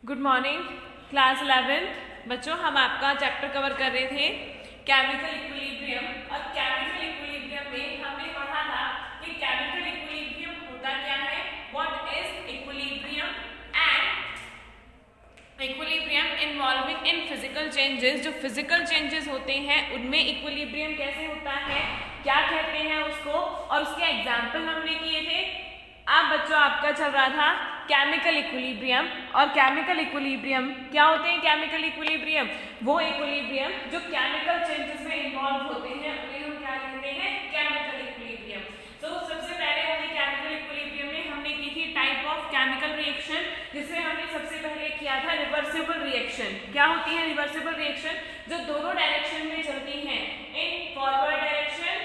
Good morning class 11th बच्चों, हम आपका चैप्टर कवर कर रहे थे केमिकल इक्विलिब्रियम। और केमिकल इक्विलिब्रियम में हमने पढ़ा था कि केमिकल इक्विलिब्रियम होता क्या है, what is equilibrium and equilibrium involving in physical changes. जो फिजिकल चेंजेस होते हैं उनमें इक्विलिब्रियम कैसे होता है, क्या कहते हैं उसको, और उसके एग्जाम्पल हमने किए थे। अब बच्चों आपका चल रहा था केमिकल इक्विलिब्रियम। और केमिकल इक्विलिब्रियम क्या होते हैं? केमिकल इक्विलिब्रियम वो इक्विलिब्रियम जो केमिकल चेंजेस में इन्वॉल्व होते हैं उन्हें हम क्या कहते हैं? Chemical equilibrium. तो सबसे पहले हमने केमिकल इक्विलिब्रियम में हमने की थी टाइप ऑफ केमिकल रिएक्शन, जिसमें हमने सबसे पहले किया था रिवर्सिबल रिएक्शन। क्या होती है रिवर्सिबल रिएक्शन? जो दोनों डायरेक्शन में चलती हैं, in forward direction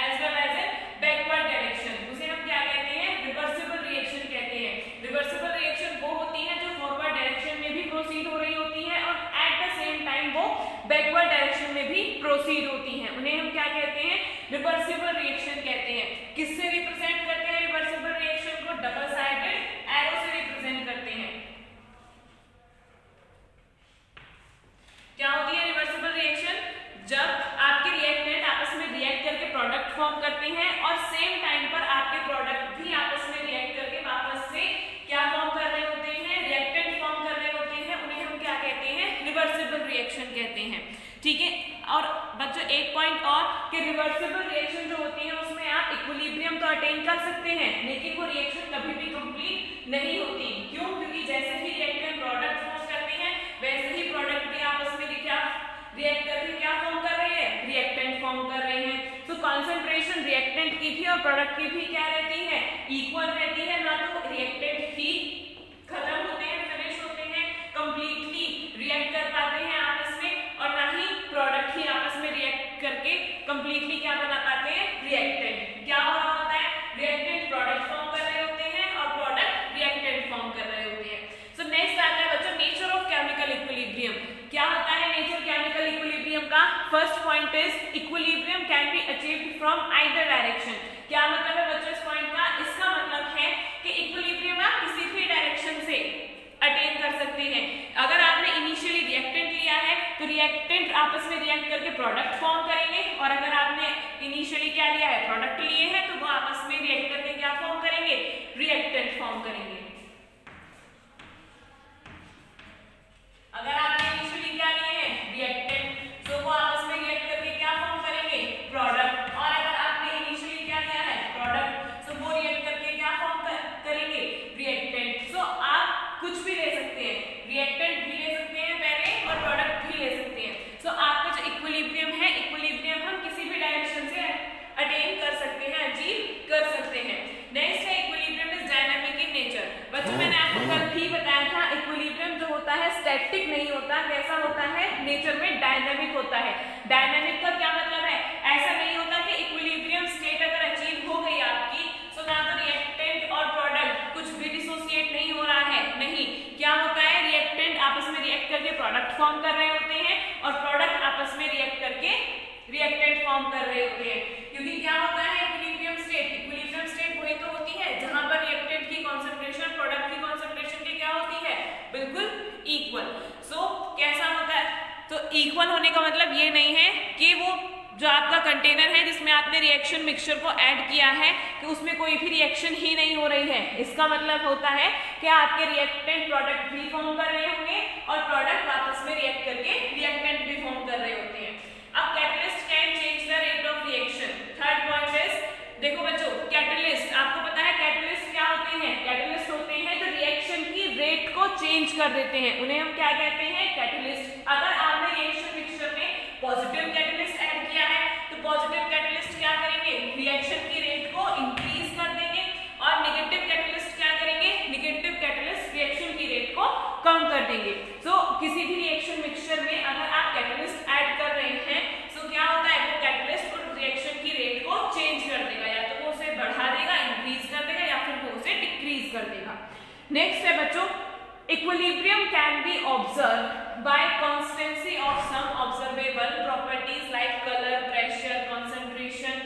as well as in backward direction, उसे हम क्या कहते हैं? रिवर्सिबल रिएक्शन कहते हैं। रिवर्सिबल रिएक्शन वो होती है जो फॉरवर्ड डायरेक्शन में भी प्रोसीड हो रही होती है और एट द सेम टाइम वो बैकवर्ड डायरेक्शन में भी प्रोसीड होती हैं। उन्हें हम क्या कहते हैं? रिवर्सिबल रिएक्शन कहते हैं। किससे रिप्रेजेंट करते हैं रिवर्सिबल रिएक्शन को? डबल साइडेड एरो से रिप्रेजेंट करते हैं। क्या होती है रिवर्सिबल रिएक्शन? जब आपके रिएक्टेंट आपस में रिएक्ट करके प्रोडक्ट फॉर्म करते हैं और सेम टाइम पर आपके प्रोडक्ट भी आपस में रिएक्ट करके वापस से क्या फॉर्म कर रहे होते हैं? रिएक्टेंट फॉर्म कर रहे होते हैं। उन्हें हम क्या कहते हैं? रिवर्सिबल रिएक्शन कहते हैं। ठीक है। और बच्चों एक पॉइंट और कि रिवर्सिबल रिएक्शन जो होती है उसमें आप इक्विलिब्रियम तो अटेन कर सकते हैं, लेकिन वो रिएक्शन कभी भी कंप्लीट नहीं होती। क्यों? क्योंकि जैसे ही रिएक्टेंट प्रोडक्ट फॉर्म करते हैं वैसे ही प्रोडक्ट भी आपस में क्या रिएक्ट करके क्या फॉर्म कर रहे हैं? रिएक्टेंट फॉर्म कर रहे हैं। तो कंसंट्रेशन रिएक्टेंट की भी और प्रोडक्ट की भी क्या रहती है? इक्वल रहती है। ना तो रिएक्टेंट ही खत्म होते हैं, फिनिश होते हैं, कंप्लीटली रिएक्ट कर पाते हैं आपस में, और ना ही प्रोडक्ट ही आपस में रिएक्ट करके कंप्लीटली क्या बना पाते हैं? रिएक्टेंट। क्या हो रहा होता है? रिएक्टेंट प्रोडक्ट फॉर्म कर रहे होते हैं और प्रोडक्ट रिएक्टेंट फॉर्म कर रहे होते हैं। सो नेक्स्ट आता है बच्चों नेचर ऑफ केमिकल इक्विलिब्रियम। क्या होता है नेचर केमिकल इक्विलिब्रियम का? First point is equilibrium can be achieved from either direction. क्या मतलब है बच्चों इस पॉइंट का? इसका मतलब है कि इक्विलिब्रियम आप किसी भी डायरेक्शन से अटेन कर सकते हैं। अगर आपने इनिशियली रिएक्टेंट लिया है तो रिएक्टेंट आपस में रिएक्ट करके प्रोडक्ट फॉर्म करेंगे, और अगर आपने इनिशियली क्या लिया है? प्रोडक्ट लिए हैं, तो वो आपस में रिएक्ट करके क्या फॉर्म करेंगे? रिएक्टेंट फॉर्म करेंगे। अगर आपने इनिशियली क्या लिए हैं? रिएक्टेंट, तो वो आपस में रिएक्ट करके क्या फॉर्म करेंगे? प्रोडक्ट। और अगर आपने इनिशियली क्या लिया है? प्रोडक्ट, तो वो रिएक्ट करके क्या फॉर्म करेंगे? रिएक्टेंट। सो आप कुछ भी ले सकते हैं, रिएक्टेंट भी ले सकते हैं पहले और प्रोडक्ट भी ले सकते हैं। सो आपका जो इक्विलिब्रियम है, इक्विलिब्रियम हम किसी भी डायरेक्शन से अटेन कर सकते हैं, अचीव कर सकते हैं। नेक्स्ट है equilibrium is dynamic in nature. बच्चों मैंने आपको कल भी बताया था इक्विलिब्रियम जो होता है स्टैटिक नहीं होता। कैसा होता है? नेचर में डायनामिक होता है। डायनामिक का क्या मतलब है? ऐसा नहीं होता कि इक्विलिब्रियम स्टेट अगर अचीव हो गई आपकी, तो ना तो रिएक्टेंट और प्रोडक्ट कुछ भी डिसोसिएट नहीं हो रहा है, नहीं। क्या होता है? रिएक्टेंट आपस में रिएक्ट करके प्रोडक्ट फॉर्म कर रहे होते हैं और प्रोडक्ट आपस में रिएक्ट करके रिएक्टेंट फॉर्म कर रहे होते हैं। क्योंकि क्या होता है इक्विलिब्रियम स्टेट? इक्विलिब्रियम स्टेट वही तो होती है जहां पर रिएक्टेंट की कंसंट्रेशन प्रोडक्ट की कंसंट्रेशन की क्या होती है? बिल्कुल इक्वल। सो कैसा होता है? तो इक्वल होने का मतलब ये नहीं है कि वो जो आपका कंटेनर है जिसमें आपने रिएक्शन मिक्सचर को ऐड किया है कि उसमें कोई भी रिएक्शन ही नहीं हो रही है। इसका मतलब होता है कि आपके रिएक्टेंट प्रोडक्ट भी फॉर्म कर रहे होंगे और प्रोडक्ट वापस में रिएक्ट करके रिएक्टेंट भी फॉर्म कर रहे होते हैं। अब catalyst can change the rate of reaction. Third point is, देखो बच्चों कैटलिस्ट, आपको पता है कैटलिस्ट क्या होते हैं? कैटलिस्ट होते हैं जो रिएक्शन की रेट को चेंज कर देते हैं, उन्हें हम क्या कहते हैं? कैटलिस्ट। अगर आपने रिएक्शन मिक्सचर में पॉजिटिव कैटलिस्ट ऐड किया है तो पॉजिटिव कैटलिस्ट क्या करेंगे? रिएक्शन की रेट को इंक्रीज कर देंगे, और नेगेटिव कैटलिस्ट क्या करेंगे? नेगेटिव कैटलिस्ट रिएक्शन की रेट को कम कर देंगे। सो किसी भी रिएक्शन मिक्सचर में अगर आप कैटलिस्ट ऐड कर रहे हैं तो क्या होता है? वो कैटलिस्ट उस रिएक्शन की रेट को चेंज कर देगा, या तो वो उसे बढ़ा देगा, इंक्रीज कर देगा, या फिर वो उसे डिक्रीज कर देगा। नेक्स्ट है बच्चों equilibrium can be observed by constancy of some observable properties like color, pressure, concentration,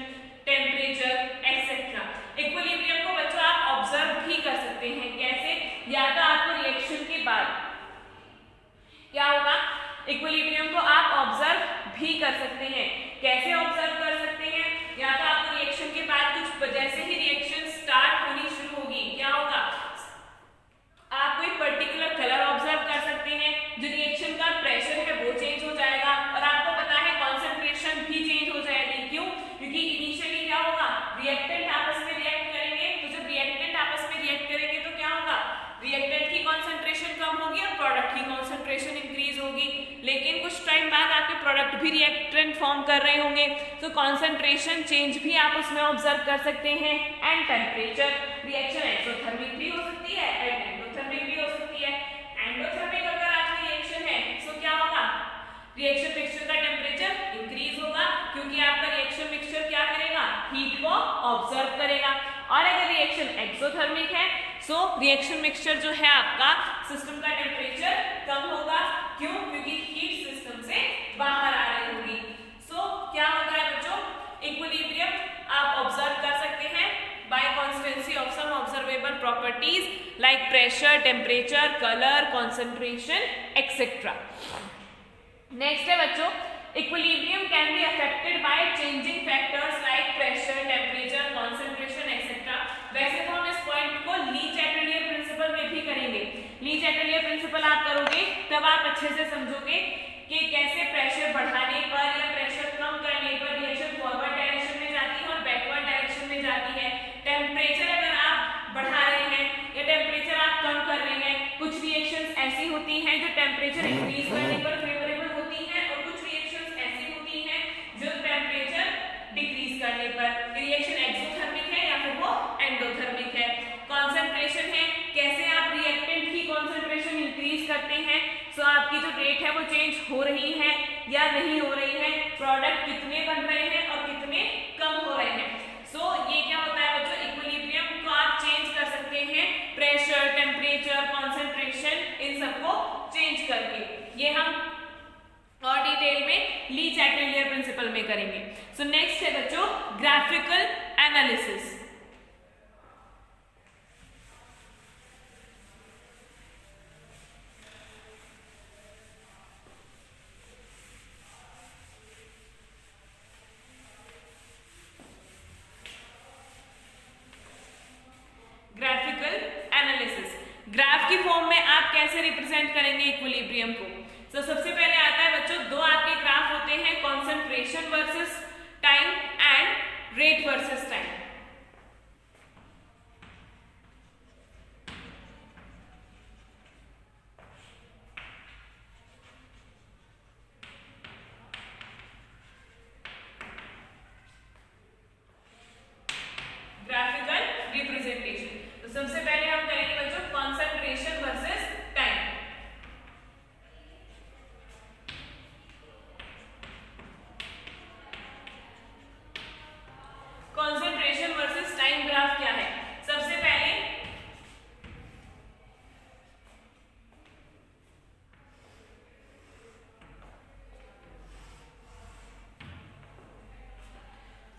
temperature, etc. equilibrium को बच्चों आप ऑब्जर्व भी कर सकते हैं। कैसे? या तो आपको रिएक्शन के बाद क्या होगा, इक्विलिब्रियम को आप ऑब्जर्व भी कर सकते हैं। कैसे ऑब्जर्व कर सकते हैं, या तो आपको रिएक्शन के बाद कुछ जैसे ही रिएक्शन स्टार्ट होनी शुरू होगी क्या होगा, आप कोई पर्टिकुलर कलर ऑब्जर्व कर सकते हैं, जो रिएक्शन का प्रेशर है वो चेंज हो जाएगा, और आपको पता है कॉन्सेंट्रेशन भी चेंज हो जाएगी। क्यों, क्योंकि इनिशियली क्या होगा, रिएक्टेंट आपस में रिएक्ट करेंगे, तो जब रिएक्टेंट आपस में रिएक्ट करेंगे तो क्या होगा, रिएक्टेंट की कॉन्सेंट्रेशन कम होगी और प्रोडक्ट की कॉन्सेंट्रेशन इंक्रीज होगी। लेकिन कुछ टाइम बाद आपके प्रोडक्ट भी रिएक्टेंट फॉर्म कर रहे होंगे, तो कॉन्सेंट्रेशन चेंज भी आप उसमें ऑब्जर्व कर सकते हैं। एंड टेम्परेचर, रिएक्शन एक्सोथर्मिक भी हो सकती है एंड एंडोथर्मिक भी हो सकती है। एंडोथर्मिक अगर आपकी रिएक्शन है तो क्या होगा, रिएक्शन मिक्सचर का टेम्परेचर इंक्रीज होगा, क्योंकि आपका रिएक्शन मिक्सचर क्या करेगा, हीट को ऑब्जर्व करेगा। और अगर रिएक्शन एक्सोथर्मिक है सो रिएक्शन मिक्सचर जो है आपका सिस्टम का टेम्परेचर कम होगा। क्यों, क्योंकि हीट सिस्टम से बाहर आ रही होगी। सो क्या होता है बच्चों, इक्विलिब्रियम आप ऑब्जर्व कर सकते हैं by constancy of some observable properties like pressure, temperature, colour, concentration etcetera. Next है बच्चों, equilibrium can be affected by changing factors like pressure, temperature, concentration etcetera. वैसे तो हम इस पॉइंट को ली-चैटलियर प्रिंसिपल में भी करेंगे। ली-चैटलियर प्रिंसिपल आप करोगे तब आप अच्छे से समझोगे कि कैसे प्रेशर बढ़ाने पर या प्रेशर कम करने पर रिएक्शन फॉरवर्ड डायरेक्शन में जाती है और बैकवर्ड डायरेक्शन में जाती है। टेम्परेचर अगर आप बढ़ा रहे हैं या टेम्परेचर आप कम कर रहे हैं, कुछ रिएक्शंस ऐसी होती हैं जो टेम्परेचर इंक्रीज करने पर फेवरेबल होती हैं और कुछ रिएक्शंस ऐसी होती हैं जो टेम्परेचर डिक्रीज करने पर। रिएक्शन एक्सोथर्मिक है या फिर वो एंडोथर्मिक है। कॉन्सेंट्रेशन है, कैसे आप रिएक्टेंट की कॉन्सेंट्रेशन इंक्रीज करते हैं, सो आपकी जो रेट है वो चेंज हो रही है या नहीं हो रही है, प्रोडक्ट कितने बन रहे हैं और कितने कम हो रहे हैं। सो ये क्या होता है बच्चों, इक्विलिब्रियम को आप चेंज कर सकते हैं प्रेशर, टेम्परेचर, कॉन्सेंट्रेशन, इन सबको चेंज करके। ये हम और डिटेल में ली-चैटलियर प्रिंसिपल में करेंगे। सो नेक्स्ट है बच्चों graphical analysis. Graphical analysis, graph की फॉर्म में आप कैसे रिप्रेजेंट करेंगे इक्विलिब्रियम को। तो सबसे पहले आता है बच्चों, दो आपके ग्राफ होते हैं, concentration versus time and rate versus time. Graphical representation, तो सबसे पहले हम करेंगे बच्चों concentration versus time. Concentration versus time graph क्या है, सबसे पहले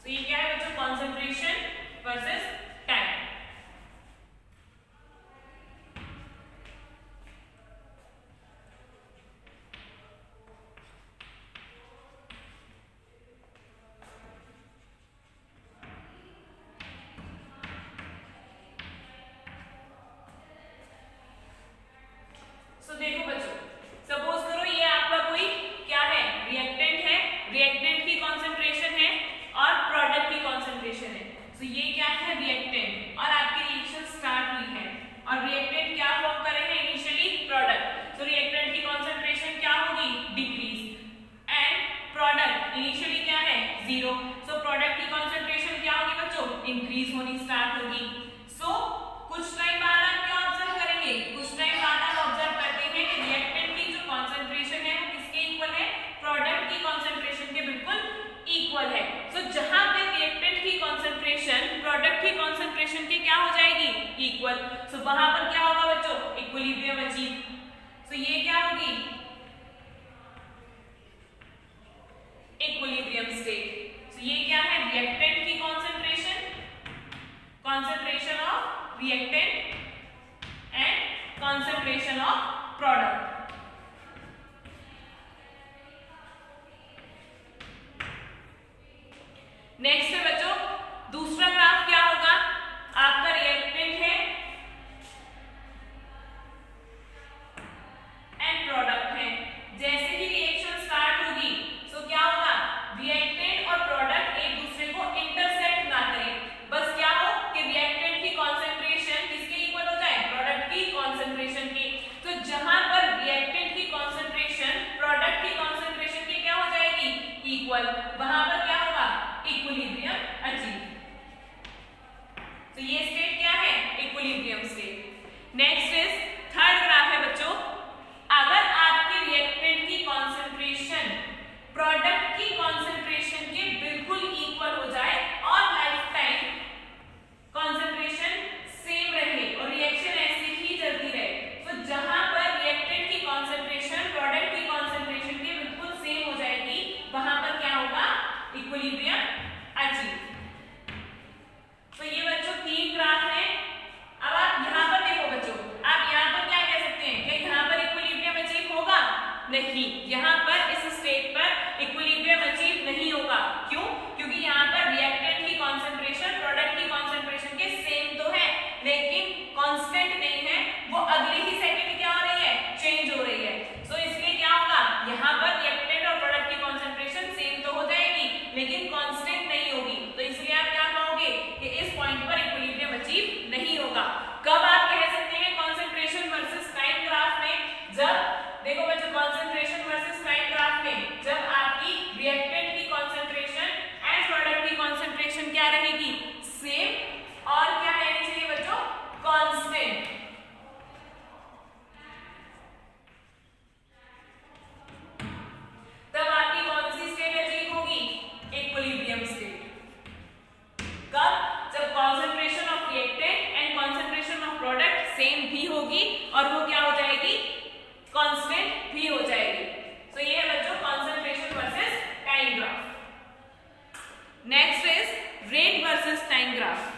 तो ये क्या है बच्चों, कॉन्सेंट्रेशन वर्सेस टाइम। सो देखो बच्चों, सपोज करो ये आपका कोई क्या है, रिएक्टेंट है, रिएक्टेंट की कॉन्सेंट्रेशन है और प्रोडक्ट की कॉन्सेंट्रेशन है। सो ये क्या है, रिएक्टेंट, और आपकी रिएक्शन स्टार्ट हुई है और रिएक्टेंट क्या फॉर्म करे हैं इनिशियली, प्रोडक्ट। सो रिएक्टेंट की कॉन्सेंट्रेशन क्या होगी, डिक्रीज, एंड प्रोडक्ट इनिशियली क्या है, जीरो। सो प्रोडक्ट की कॉन्सेंट्रेशन क्या होगी बच्चों, इंक्रीज होनी स्टार्ट होगी। सो कुछ टाइम बाद आप क्या ऑब्जर्व करेंगे, कुछ टाइम बाद आप ऑब्जर्व करते हैं कि रिएक्टेंट की जो कॉन्सेंट्रेशन है वो किसके इक्वल है, प्रोडक्ट की कॉन्सेंट्रेशन के बिल्कुल इक्वल है। सो जहां पे रिएक्टेंट की कॉन्सेंट्रेशन प्रोडक्ट की कॉन्सेंट्रेशन के क्या हो जाएगी, इक्वल, सो वहां पर क्या होगा बच्चों, इक्विलिब्रियम अचीव। सो ये क्या होगी, इक्विलिब्रियम स्टेट। सो ये क्या है, रिएक्टेंट की concentration, concentration of reactant and concentration of product. Next is third graph है बच्चों, अगर आपके रिएक्टेंट की कॉन्सेंट्रेशन प्रोडक्ट की कॉन्सेंट्रेशन के बिल्कुल इक्वल हो जाए और लाइफ टाइम कॉन्सेंट्रेशन सेम रहे और रिएक्शन ऐसे ही चलती रहे, तो जहां पर रिएक्टेंट की कॉन्सेंट्रेशन प्रोडक्ट की कॉन्सेंट्रेशन के बिल्कुल सेम हो जाएगी, वहां पर क्या होगा, इक्विलिब्रियम अचीव। तो ये बच्चों तीन ग्राफ है। अब आप यहाँ पर देखो बच्चों, आप यहाँ पर क्या कह सकते हैं, क्या यहाँ पर इक्विलिब्रियम अचीव होगा? नहीं, यहाँ पर इस स्टेट पर इक्विलिब्रियम अचीव नहीं होगा। क्यों? क्योंकि यहाँ पर रिएक्टेंट की कॉन्सेंट्रेशन प्रोडक्ट की कॉन्सेंट्रेशन के सेम तो है लेकिन कांस्टेंट नहीं है, वो अगले ही सेकंड क्या हो रही है, चेंज हो रही है। सो इसलिए क्या होगा, यहाँ पर रिएक्टेंट और प्रोडक्ट की कॉन्सेंट्रेशन सेम तो हो जाएगी लेकिन कांस्टेंट नहीं होगी, तो इसलिए आप क्या कहोगे कि इस पॉइंट पर इक्विलिब्रियम अचीव नहीं होगा। कब आप कह सकते हैं कॉन्सेंट्रेशन वर्सेस टाइम ग्राफ में? जब देखो बच्चों, कॉन्सेंट्रेशन वर्सेस टाइम ग्राफ में जब आपकी रिएक्टेंट की कॉन्सेंट्रेशन एंड प्रोडक्ट की कॉन्सेंट्रेशन क्या रहेगी, सेम, और क्या रहनी चाहिए बच्चों, कांस्टेंट। तब आपकी कौन सी स्टेट अचीव होगी, इक्विलिब्रियम स्टेट। कब? जब concentration of reactant and concentration of product same भी होगी और वो क्या हो जाएगी, कांस्टेंट भी हो जाएगी। तो ये है बच्चों concentration versus time graph. Next is rate versus time graph.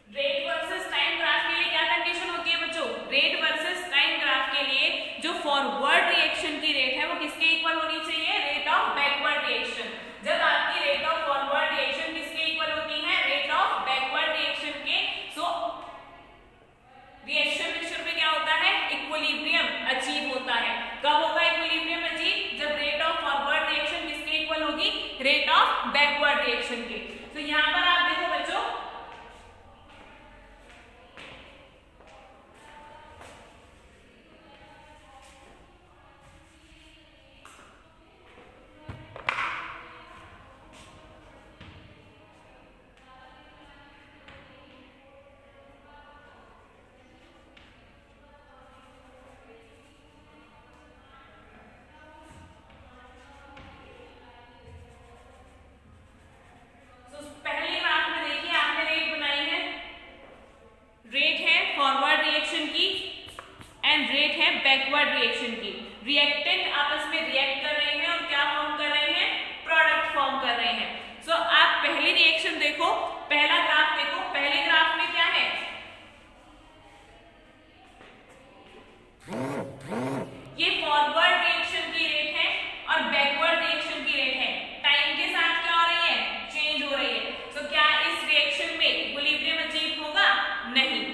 Rate versus time graph के लिए क्या कंडीशन होती है बच्चों, रेट वर्सेस टाइम ग्राफ के लिए जो फॉरवर्ड रिएक्शन की रेट है वो किसके इक्वल होनी चाहिए, रेट ऑफ बैकवर्ड रिएक्शन। जब आपकी रेट ऑफ फॉरवर्ड रिएक्शन किसके इक्वल होती है, रेट ऑफ बैकवर्ड रिएक्शन के, सो रिएक्शन मिक्सचर में क्या होता है, इक्विलिब्रियम अचीव होता है। कब होगा इक्विलिब्रियम अचीव, जब रेट ऑफ फॉरवर्ड रिएक्शन किसके इक्वल होगी, रेट ऑफ बैकवर्ड रिएक्शन के। तो यहाँ पर आप देखो बच्चों, बैकवर्ड रिएक्शन की, रिएक्टेंट आपस में रिएक्ट कर रहे हैं और क्या फॉर्म कर रहे हैं, प्रोडक्ट फॉर्म कर रहे हैं। सो आप पहली रिएक्शन देखो, पहला ग्राफ देखो, पहले ग्राफ में क्या है, ये फॉरवर्ड रिएक्शन की रेट है और बैकवर्ड रिएक्शन की रेट है, टाइम के साथ क्या हो रही है, चेंज हो रही है। सो क्या इस रिएक्शन में इक्विलिब्रियम अचीव होगा, नहीं।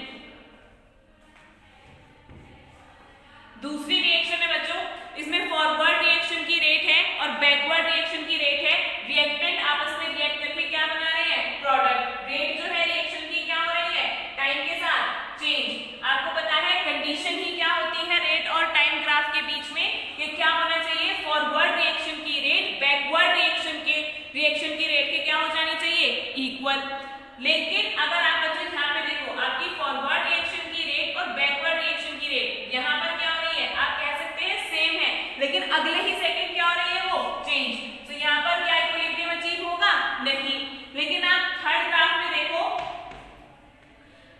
दूसरी रिएक्शन है बच्चों, इसमें फॉरवर्ड रिएक्शन की रेट है और बैकवर्ड रिएक्शन की रेट है, रिएक्टेंट आपस में रिएक्ट करके क्या बना रहे हैं, प्रोडक्ट। रेट जो है रिएक्शन की क्या हो रही है, टाइम के साथ चेंज। आपको पता है कंडीशन ही क्या होती है रेट और टाइम ग्राफ के बीच में, कि क्या होना चाहिए, फॉरवर्ड रिएक्शन की रेट बैकवर्ड रिएक्शन की रेट के क्या हो जानी चाहिए, इक्वल। लेकिन अगर आप बच्चों यहाँ पे देखो, आपकी फॉरवर्ड रिएक्शन की रेट और बैकवर्ड रिएक्शन की रेट यहाँ पर क्या हो रही है, आप कह सकते हैं सेम है, लेकिन अगले ही सेकंड क्या हो रही है, वो चेंज। तो यहाँ पर क्या इक्विलिब्रियम अचीव होगा, नहीं। लेकिन आप थर्ड ग्राफ में देखो,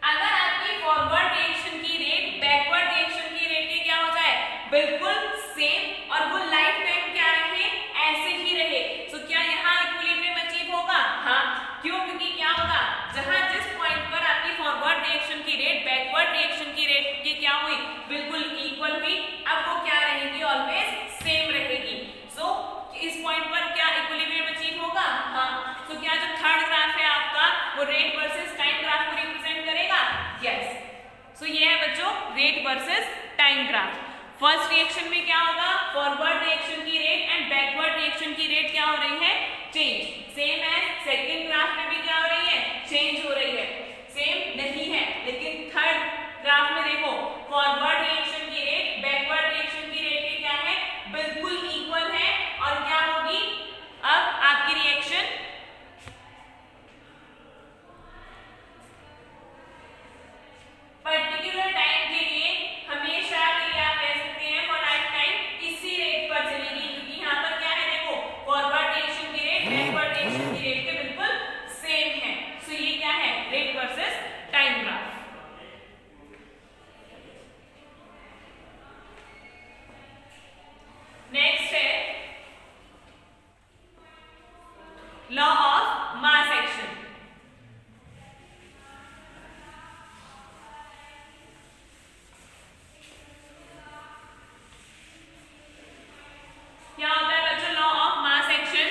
अगर आपकी फॉरवर्ड रिएक्शन की रेट बैकवर्ड रिएक्शन की रेट के क्या हो जाए, बिल्कुल सेम, और वो लाइफ टाइम क्या रहे, ऐसे ही रहे, तो क्या यहाँ इक्विलिब्रियम अचीव होगा, हाँ। क्यों? क्योंकि क्या होगा, जहां जिस पॉइंट पर आपकी फॉरवर्ड रिएक्शन की रेट बैकवर्ड रिएक्शन की रेट की क्या हुई, बिल्कुल इक्वल हुई, अब वो क्या रहेंगी, always versus time graph. First reaction में क्या होगा, फॉरवर्ड रिएक्शन की रेट एंड बैकवर्ड रिएक्शन की रेट क्या हो रही है, चेंज। सेम है सेकंड ग्राफ में भी क्या हो रही है, चेंज हो रही है, सेम नहीं है। लेकिन थर्ड ग्राफ में देखो फॉरवर्ड रिएक्शन की रेट बैकवर्ड रिएक्शन की रेट के क्या है, बिल्कुल इक्वल है। और क्या होगी अब आपकी रिएक्शन, पर्टिकुलर टाइम के लिए हमेशा के लिए आप कह सकते हैं फॉर लाइफ टाइम इसी रेट पर चलेगी, क्योंकि यहाँ पर क्या है देखो फॉरवर्ड रिएक्शन की रेट बैकवर्ड रिएक्शन की रेट के बिल्कुल सेम है। सो ये क्या है, rate versus time graph. Next है लॉ ऑफ मास एक्शन। क्या होता है बच्चों law of mass action,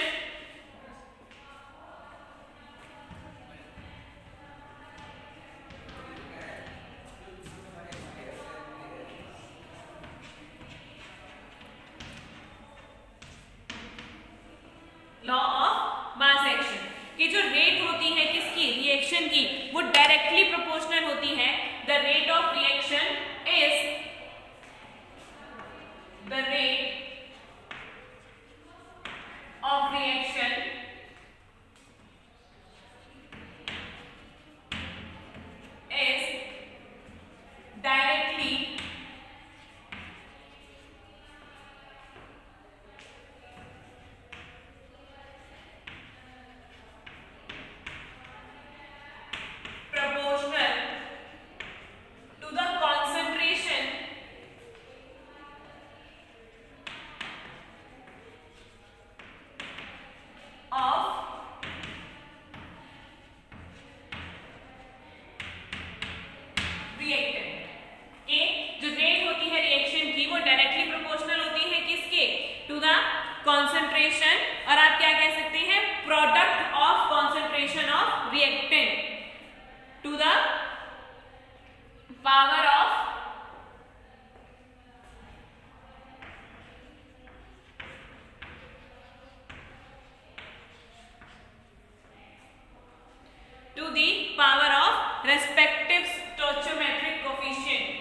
law of mass action की जो रेट होती है किसकी, रिएक्शन की, वो डायरेक्टली प्रोपोर्शनल होती है। The rate of reaction is the rate of reaction is directly proportional to the concentration of reactant। ए जो रेट होती है रिएक्शन की वो डायरेक्टली प्रोपोर्शनल होती है किसके, टू द कॉन्सेंट्रेशन, और आप क्या कह सकते हैं product of concentration of reactant to the power of to the power of respective stoichiometric coefficient।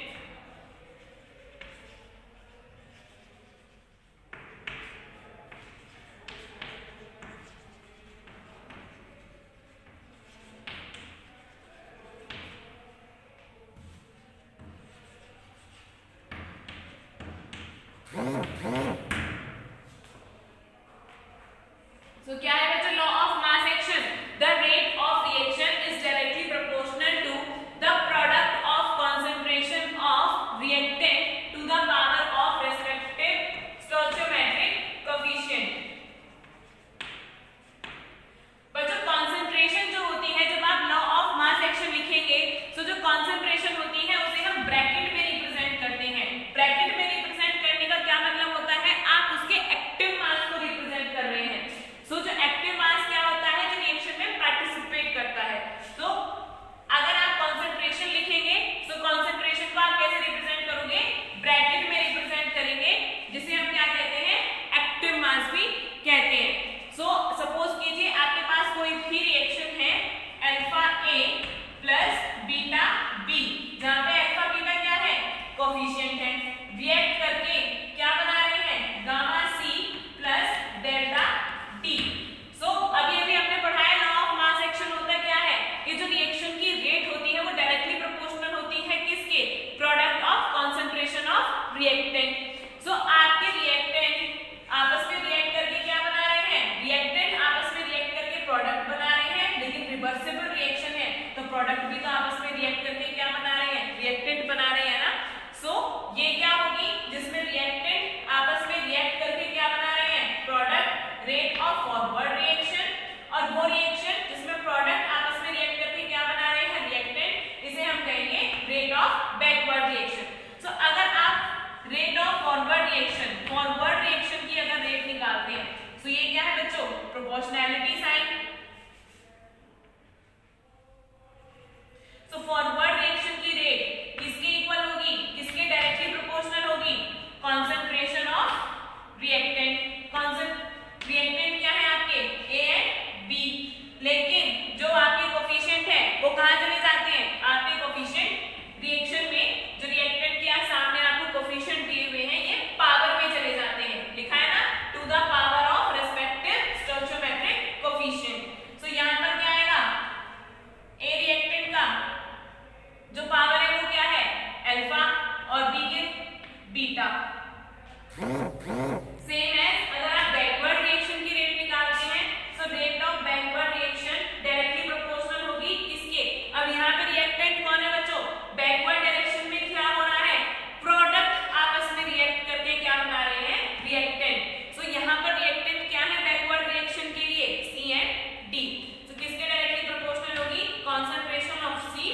Same as अगर आप बैकवर्ड रिएक्शन की रेट निकालते हैं, so rate of backward reaction directly proportional होगी किसके? अब यहाँ पे रिएक्टेंट कौन है बच्चों? बैकवर्ड डायरेक्शन में क्या हो रहा है? प्रोडक्ट आपस में रिएक्ट करके क्या बना रहे हैं? रिएक्टेंट। सो यहाँ पर रिएक्टेंट क्या है बैकवर्ड रिएक्शन के लिए? सी एंड डी। सो किसके डायरेक्टली प्रोपोर्शनल होगी? Concentration of C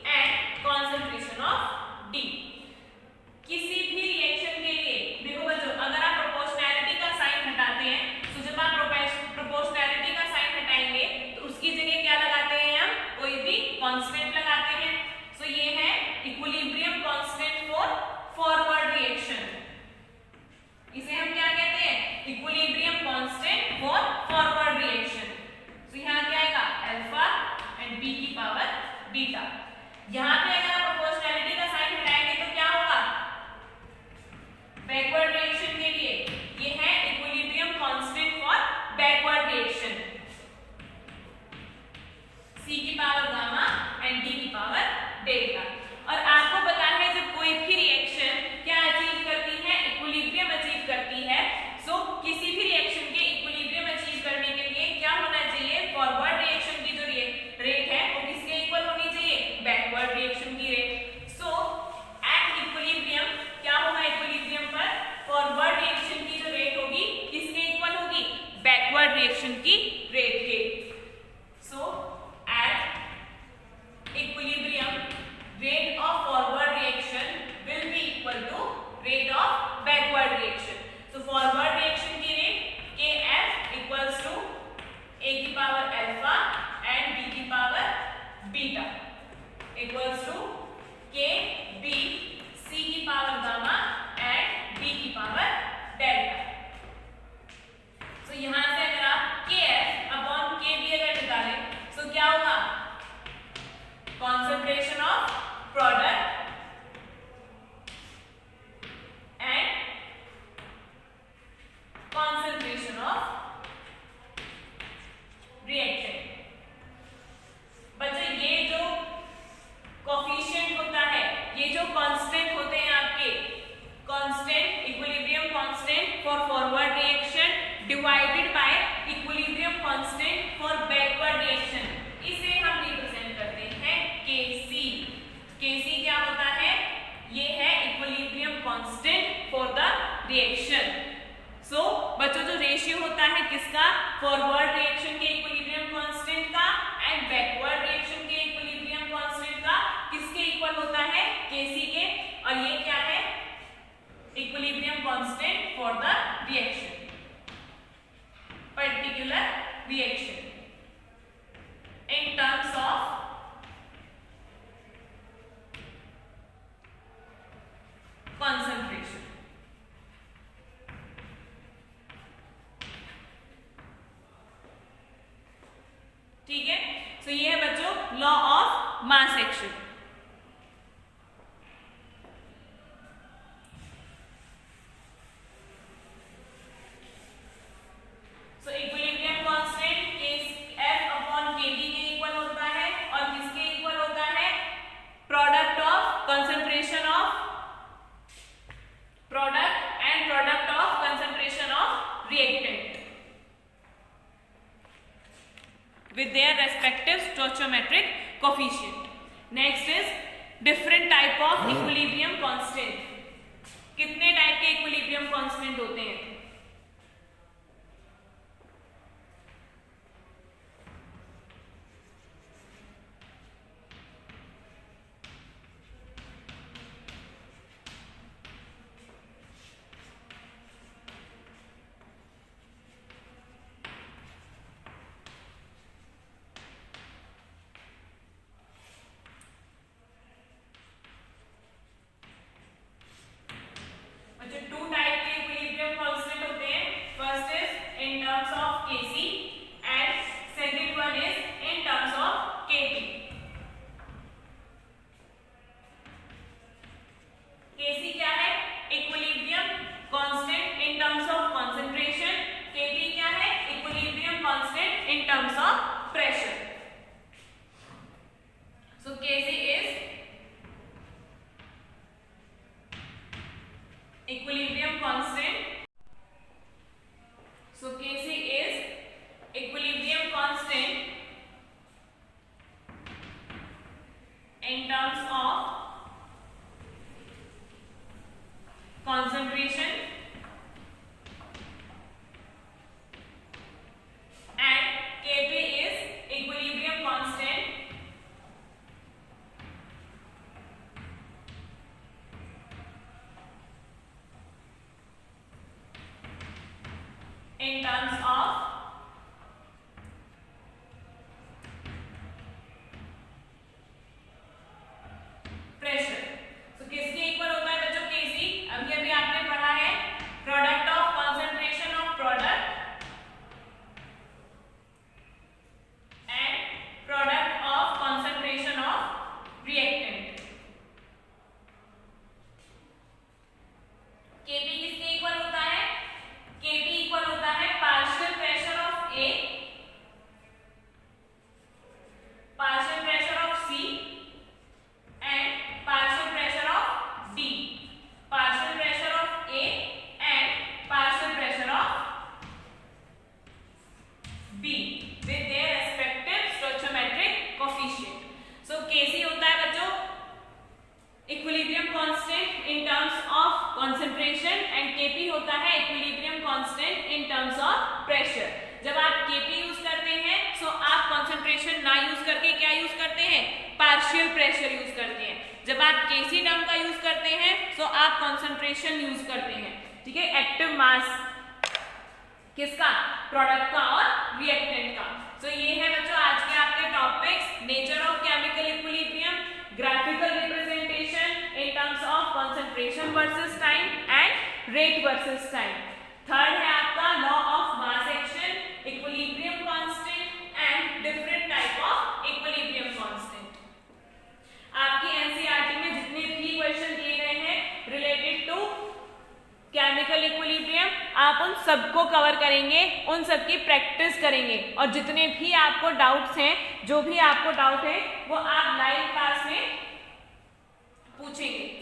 and concentration of D. किसी भी रिएक्शन के लिए देखो बच्चों, अगर आप प्रोपोर्शनैलिटी का साइन हटाते हैं, तो जब आप प्रोपोर्शनैलिटी का साइन हटाएंगे तो उसकी जगह क्या लगाते हैं? हम कोई भी कांस्टेंट लगाते हैं। सो ये है equilibrium constant for forward reaction. इसे हम क्या कहते हैं? Equilibrium constant for forward reaction. तो यहाँ क्या आएगा? अल्फा एंड बी की पावर बीटा। यहाँ पे अगर आप प्रोपोर्शनैलिटी का साइन हटाएंगे तो क्या होगा? बैकवर्ड रिएक्शन के लिए ये है equilibrium constant for backward reaction, C की पावर गामा एंड D की पावर डेल्टा। और आपको पता है जब कोई भी रिएक्शन क्या अचीव करती है? इक्विलिब्रियम अचीव करती है। सो किसी भी रिएक्शन के इक्विलिब्रियम अचीव करने के लिए क्या होना चाहिए? फॉरवर्ड रिएक्शन की जो रेट है वो किसके इक्वल होनी चाहिए? बैकवर्ड रिएक्शन की रेट। सो एट इक्विलिब्रियम क्या होगा? इक्विलिब्रियम पर फॉरवर्ड रिएक्शन की जो रेट होगी किसके इक्वल होगी? बैकवर्ड रिएक्शन की रेट के। So at equilibrium rate of forward reaction will be equal to rate of backward reaction. So forward reaction की rate Kf equals to A की power alpha and B की power beta equals to Kb C की power gamma and D की power delta. So यहाँ से अगर आप Kf upon Kb अगर निकालें तो क्या होगा? Concentration of product and concentration of reactant. बच्चों ये जो कोफिशिएंट होता है, ये जो कांस्टेंट होते हैं आपके, constant equilibrium constant for forward reaction divided by equilibrium constant for backward reaction, इसे हम रिप्रेजेंट करते हैं Kc। Kc क्या होता है? ये है equilibrium constant for the reaction. So बच्चों जो रेशियो होता है किसका? फॉरवर्ड रिएक्शन के इक्विलिब्रियम कांस्टेंट का एंड बैकवर्ड रिएक्शन के इक्विलिब्रियम कांस्टेंट का किसके इक्वल होता है? Kc के। और ये क्या है? Equilibrium constant for the reaction, particular reaction in terms of concentration. ठीक है? सो ये है बच्चों law of mass action. So equilibrium constant Kf upon Kb के इक्वल होता है और किसके इक्वल होता है? Product of concentration of product and product of concentration of reactant with their respective stoichiometric coefficient. Next is different type of equilibrium constant. कितने type के equilibrium constant होते हैं? टू टाइप के equilibrium constant in terms of pressure. So किसके equal होता है बच्चों? Kc. अभी अभी आपने पढ़ा है product of concentration of product and product of concentration of reactant. Kp किसके इक्वल होता है? Kp इक्वल होता है partial pressure of A, partial pressure of C and partial pressure of D, partial pressure of A and partial pressure of B with their respective stoichiometric coefficient. So Kc होता है बच्चों equilibrium constant in terms of concentration and Kp होता है equilibrium constant in terms of pressure. जब आप Kp use करते हैं तो आप concentration ना यूज करके क्या यूज करते हैं? पार्शियल प्रेशर यूज करते हैं. जब आप Kc टर्म का यूज करते हैं तो आप कंसंट्रेशन यूज करते हैं. ठीक है, एक्टिव मास किसका? प्रोडक्ट का और रिएक्टेंट का. तो ये है बच्चों आज के आपके topics, nature of chemical equilibrium, graphical representation in terms of concentration versus time and rate versus time. Third है आपका law of mass action, equilibrium constant and different type of equilibrium constant. आपकी एनसीईआरटी में जितने भी question दिए गए हैं related to chemical equilibrium आप उन सबको कवर करेंगे, उन सब की प्रैक्टिस करेंगे और जितने भी आपको डाउट्स हैं, जो भी आपको डाउट है वो आप लाइव क्लास में पूछेंगे.